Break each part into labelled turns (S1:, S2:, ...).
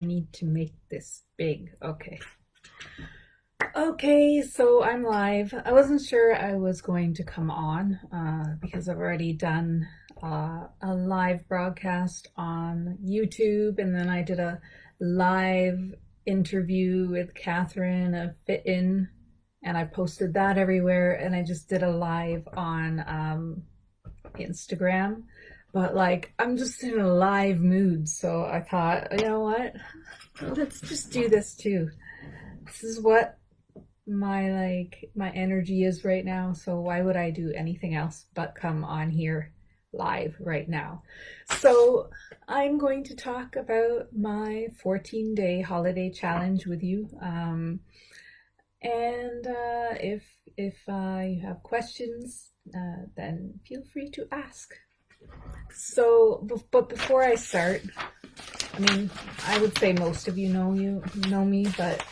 S1: I need to make this big. Okay, so I'm live. I wasn't sure I was going to come on because I've already done a live broadcast on YouTube, and then I did a live interview with Catherine of Fit In, and I posted that everywhere, and I just did a live on Instagram. But like, I'm just in a live mood, so I thought, you know what? Let's just do this too. This is what my energy is right now, so why would I do anything else but come on here live right now? So I'm going to talk about my 14-day holiday challenge with you, and if you have questions, then feel free to ask. So, but before I start, I mean, I would say most of you know me, but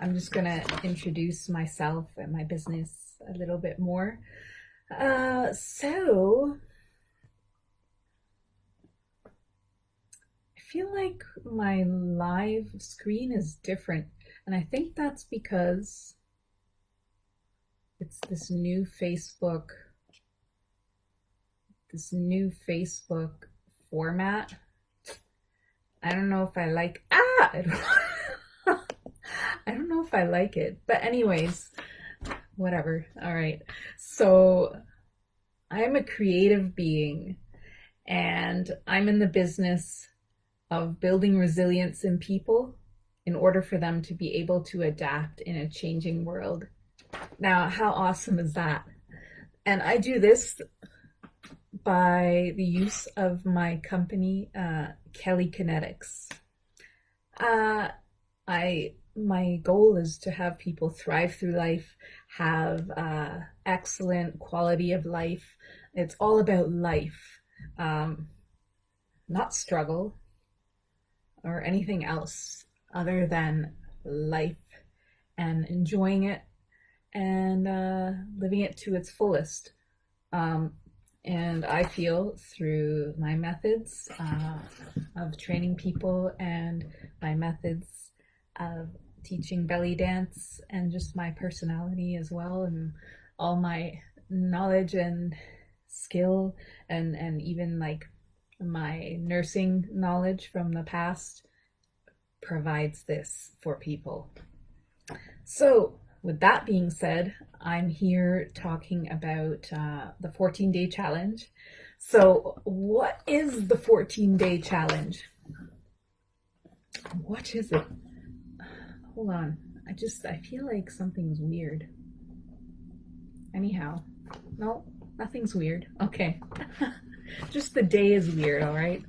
S1: I'm just gonna introduce myself and my business a little bit more. So I feel like my live screen is different, and I think that's because it's this new Facebook format. I don't know if I like I don't know if I like it, but anyways, whatever. All right. So I'm a creative being, and I'm in the business of building resilience in people in order for them to be able to adapt in a changing world. Now, how awesome is that? And I do this by the use of my company, KellyKinetix. My goal is to have people thrive through life, have excellent quality of life. It's all about life, not struggle or anything else other than life and enjoying it and living it to its fullest. And I feel through my methods of training people and my methods of teaching belly dance and just my personality as well, and all my knowledge and skill, and even like my nursing knowledge from the past provides this for people. So with that being said, I'm here talking about the 14-day challenge. So what is the 14-day challenge? What is it? Hold on. I feel like something's weird. Anyhow, no, nothing's weird. Okay. Just the day is weird, all right?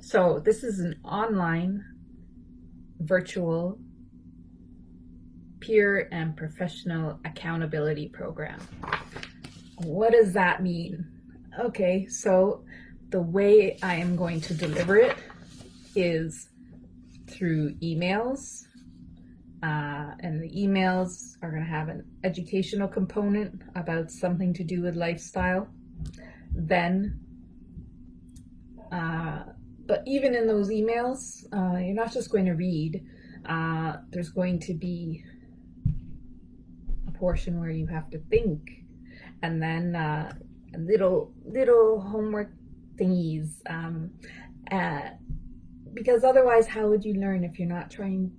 S1: So this is an online, virtual, peer and professional accountability program. What does that mean? Okay, so the way I am going to deliver it is through emails, and the emails are going to have an educational component about something to do with lifestyle. Then, but even in those emails, you're not just going to read. There's going to be a portion where you have to think, and then little homework thingies. Because otherwise, how would you learn if you're not trying,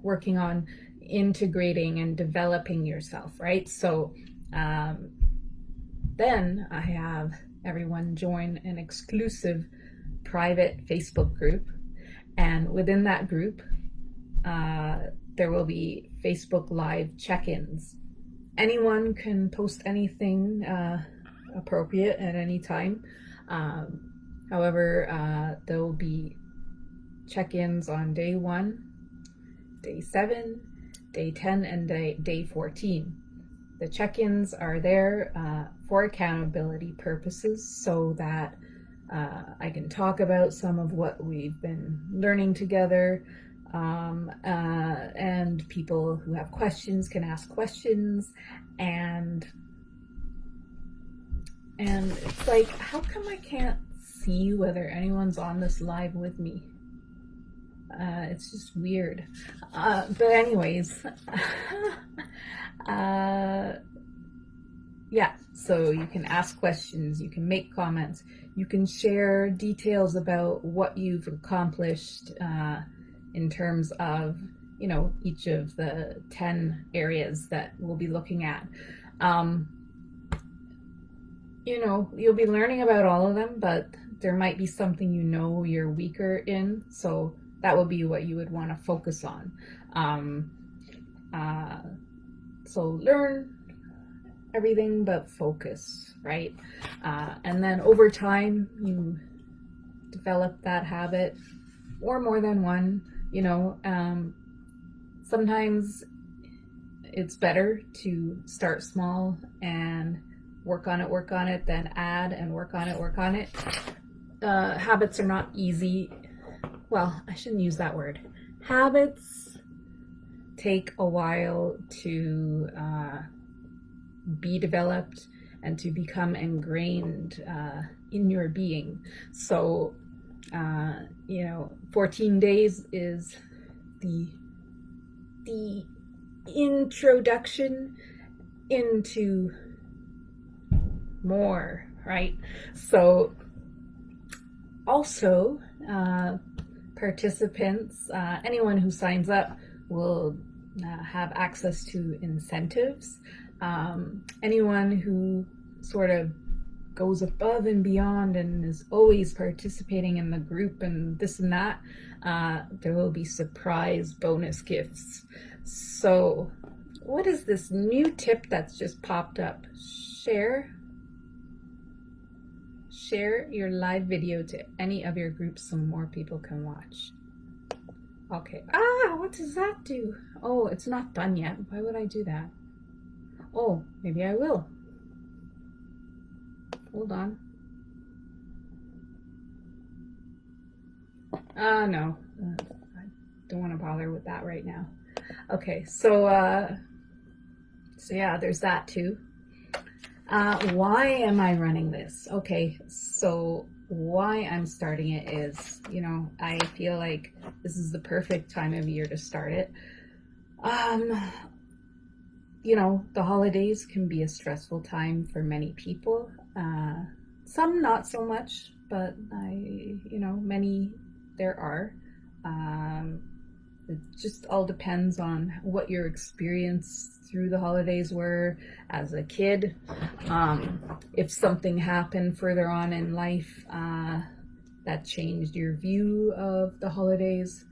S1: working on integrating and developing yourself, right? So then I have everyone join an exclusive private Facebook group, and within that group, there will be Facebook Live check-ins. Anyone can post anything appropriate at any time. However, there will be check-ins on day 1, day 7, day 10, and day 14. The check-ins are there for accountability purposes, so that I can talk about some of what we've been learning together, and people who have questions can ask questions, and it's like, how come I can't see whether anyone's on this live with me. It's just weird. But anyways, yeah, so you can ask questions, you can make comments, you can share details about what you've accomplished in terms of, you know, each of the 10 areas that we'll be looking at. You know, you'll be learning about all of them, but there might be something you know you're weaker in, so that will be what you would want to focus on. So learn everything but focus, right? And then over time, you develop that habit, or more than one, you know. Sometimes it's better to start small and work on it, then add and work on it. Habits are not easy. Well, I shouldn't use that word. Habits take a while to be developed and to become ingrained in your being. So, you know, 14 days is the introduction into more, right? So also, participants, anyone who signs up will have access to incentives. Anyone who sort of goes above and beyond and is always participating in the group and this and that, there will be surprise bonus gifts. So what is this new tip that's just popped up? Share your live video to any of your groups so more people can watch. Okay. What does that do? Oh, it's not done yet. Why would I do that? Oh, maybe I will. Hold on. No. I don't want to bother with that right now. Okay, so yeah, there's that too. Why am I running this? Okay, so why I'm starting it is, you know, I feel like this is the perfect time of year to start it. You know, the holidays can be a stressful time for many people. Some not so much, but many there are. It just all depends on what your experience through the holidays were as a kid. If something happened further on in life that changed your view of the holidays,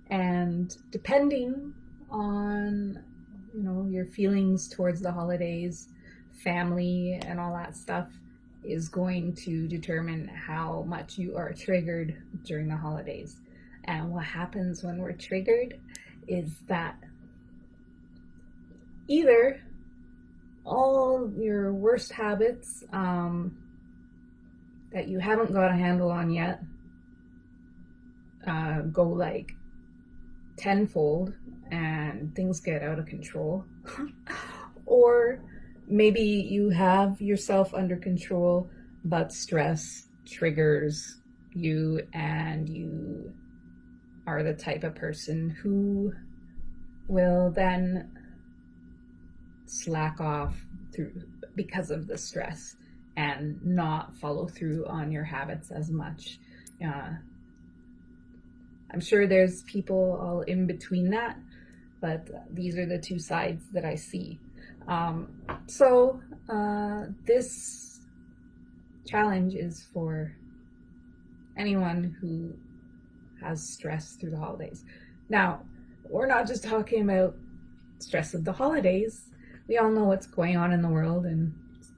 S1: and depending on, your feelings towards the holidays, family, and all that stuff is going to determine how much you are triggered during the holidays. And what happens when we're triggered is that either all your worst habits that you haven't got a handle on yet go like tenfold and things get out of control, or maybe you have yourself under control, but stress triggers you and you are the type of person who will then slack off because of the stress and not follow through on your habits as much. I'm sure there's people all in between that, but these are the two sides that I see. So this challenge is for anyone who has stress through the holidays. Now, we're not just talking about stress of the holidays. We all know what's going on in the world, and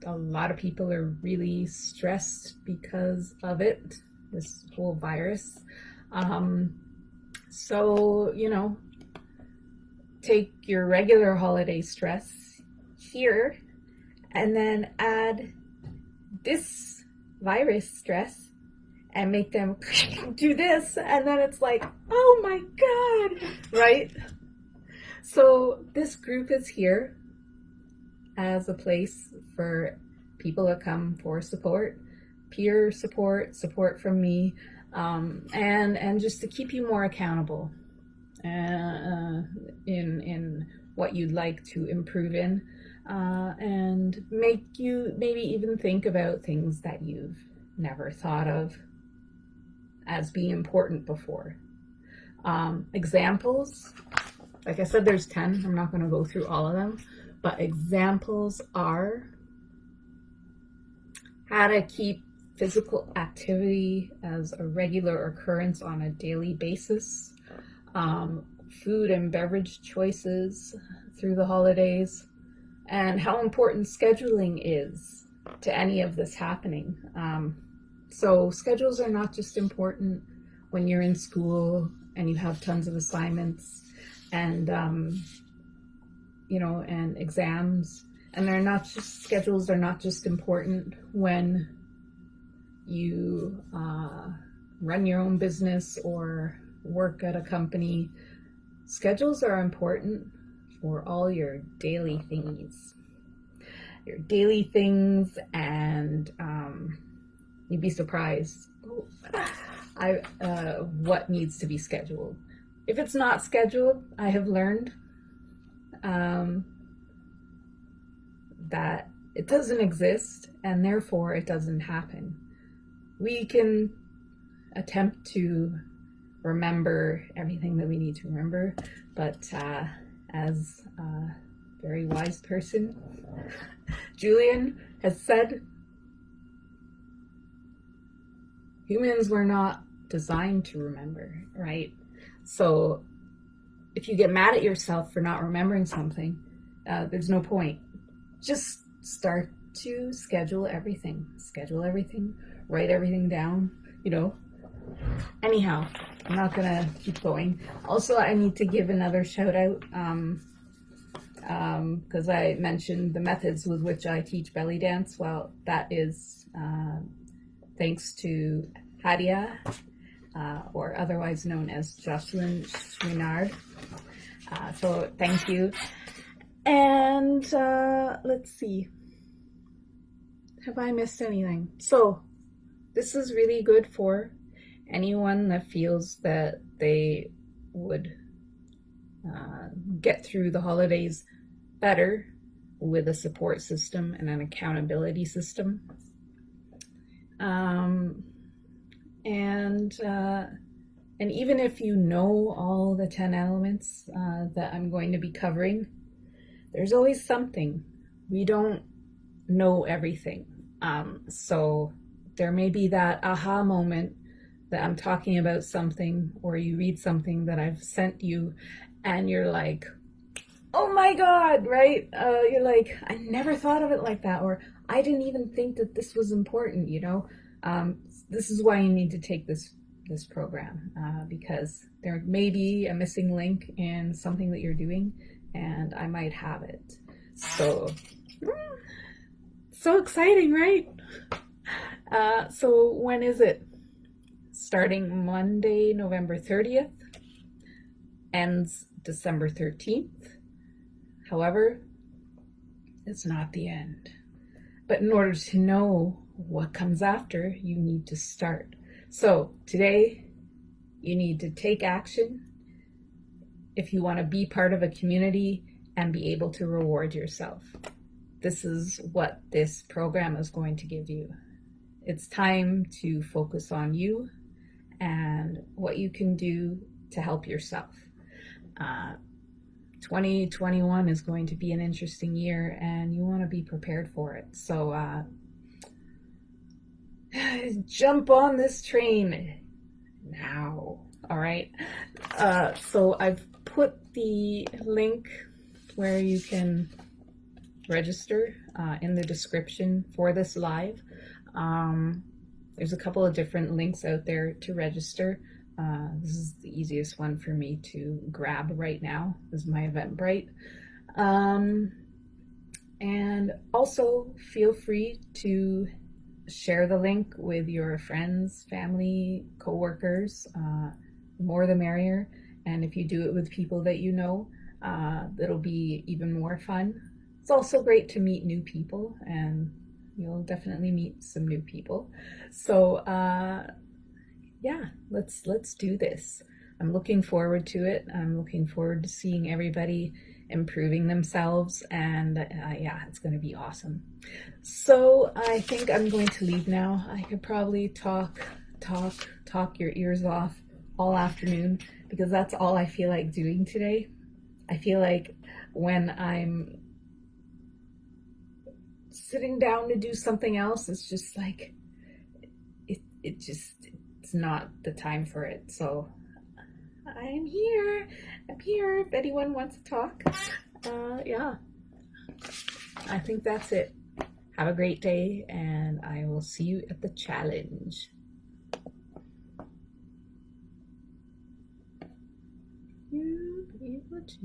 S1: a lot of people are really stressed because of it, this whole virus. So, take your regular holiday stress here and then add this virus stress and make them do this, and then it's like, oh my God, right? So this group is here as a place for people that come for support, peer support, support from me, and just to keep you more accountable in what you'd like to improve in, and make you maybe even think about things that you've never thought of as being important before. Examples, like I said, there's 10. I'm not going to go through all of them, but examples are how to keep physical activity as a regular occurrence on a daily basis, food and beverage choices through the holidays, and how important scheduling is to any of this happening. So schedules are not just important when you're in school and you have tons of assignments and and exams, and schedules are not just important when you run your own business or work at a company. Schedules are important for all your daily things. And you'd be surprised what needs to be scheduled. If it's not scheduled, I have learned that it doesn't exist, and therefore it doesn't happen. We can attempt to remember everything that we need to remember, but as a very wise person, Julian, has said, humans were not designed to remember, right? So if you get mad at yourself for not remembering something, there's no point. Just start to schedule everything, write everything down, Anyhow, I'm not gonna keep going. Also, I need to give another shout out, because I mentioned the methods with which I teach belly dance. Well, that is thanks to Hadia, or otherwise known as Jocelyn Chouinard. So thank you. And let's see. Have I missed anything? So this is really good for anyone that feels that they would get through the holidays better with a support system and an accountability system. And even if you know all the 10 elements that I'm going to be covering, there's always something. We don't know everything. So there may be that aha moment that I'm talking about something, or you read something that I've sent you and you're like, oh my God, right? You're like, I never thought of it like that, or I didn't even think that this was important, This is why you need to take this program, because there may be a missing link in something that you're doing, and I might have it. So exciting, right? So when is it? Starting Monday, November 30th, ends December 13th. However, it's not the end. But in order to know what comes after, you need to start. So today, you need to take action if you want to be part of a community and be able to reward yourself. This is what this program is going to give you. It's time to focus on you and what you can do to help yourself. 2021 is going to be an interesting year, and you want to be prepared for it. So jump on this train now. All right. So I've put the link where you can register in the description for this live. There's a couple of different links out there to register. This is the easiest one for me to grab right now. This is my Eventbrite. And also feel free to share the link with your friends, family, coworkers. The more the merrier. And if you do it with people that you know, it'll be even more fun. It's also great to meet new people and you'll definitely meet some new people. So yeah, let's do this. I'm looking forward to it. I'm looking forward to seeing everybody improving themselves, and yeah, it's going to be awesome. So I think I'm going to leave now. I could probably talk your ears off all afternoon because that's all I feel like doing today. I feel like when I'm sitting down to do something else, it's just like it's not the time for it. So I'm here. I'm here if anyone wants to talk. Yeah, I think that's it. Have a great day, and I will see you at the challenge. You want to